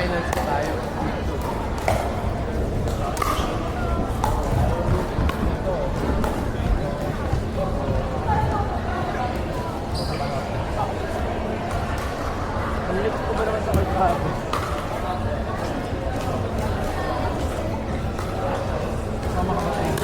finals na tayo. Malit ko ba naman sa kahapon? Sama ka ba tayo?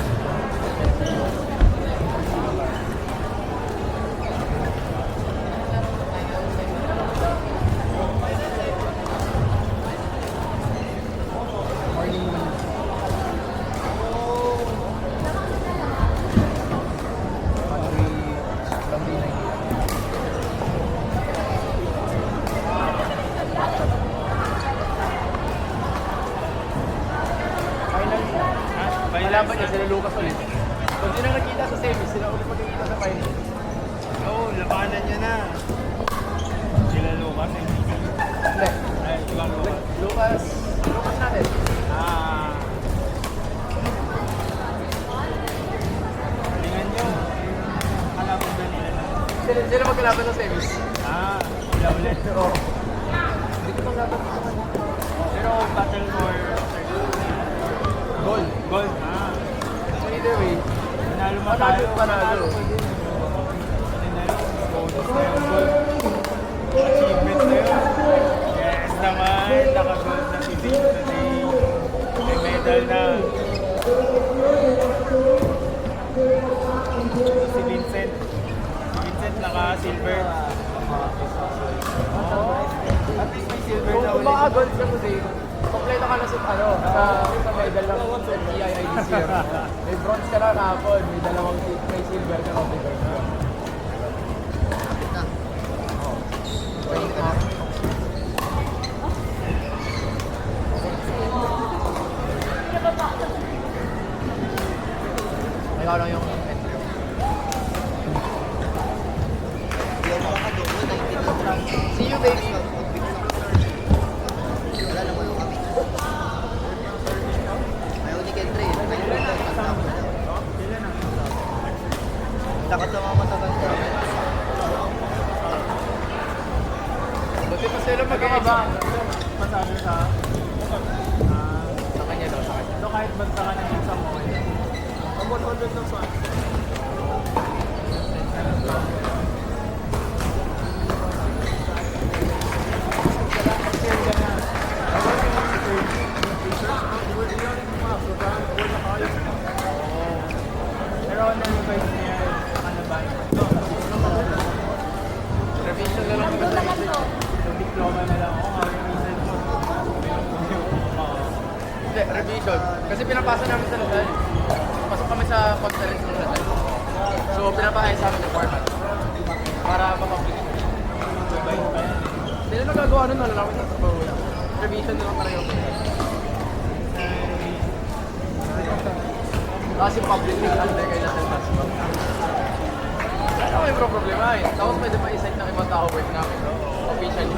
Laban niya sila Lucas ulit. Kung sila nakita sa semis, sila ulit magkikita sa final. Oo, labanan niya na. Sila Lucas, MVP. Hindi. Ay, ibang Lucas. Lucas natin. Tingnan nyo. Kalaban ba nila na? Sila magkalaban sa semis. Sila ulit. Oo. Hindi ko pang laban sa kanya. Pero battle for Goal. gold. So either way, Panalo mo Panalo, tayo. panalo. Bonus na yung gold. Achievement na yun. Yes naman. Naka-gold na si Vic today. May medal na. Si Vincent. Vincent naka-silver. At least may silver na kung ulit. baka gold ka today, kompleto ka na sa medal lang sa TII this year. May bronze ka na kahapon, may silver ka na may gold ka. Ikaw lang yung entry. See you, baby. Takot sa mga mataganda. Buti pa sila mag-exam. Masabi sa Sa kanya daw, sa kanya. so kahit basta ka ng exam mo kayo. Ang 100 lang sa pero na-revise niya ano ba? Revision na lang diba sa research? Yung diploma na lang ako, yung research mo. Hindi, revision. Kasi pinapasa namin sa Lazal. Pasok kami sa conference ng Lazal. So, pinapahaya sa amin yung format. Para mapublish. Hindi na nagagawa nun, wala namin sa trabaho. Revision na lang para yung kasi publishing under kay Lazal Tasman. Ano may problema eh. Tapos pwede pa isend ng ibang tao work namin. Officially.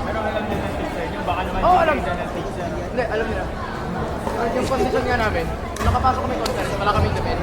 Pero alam din ng teacher nyo, baka naman Oo, alam. hindi ng teacher. Hindi, alam nila. Yung position nga namin, nung nakapasok kami conference, wala kaming defense.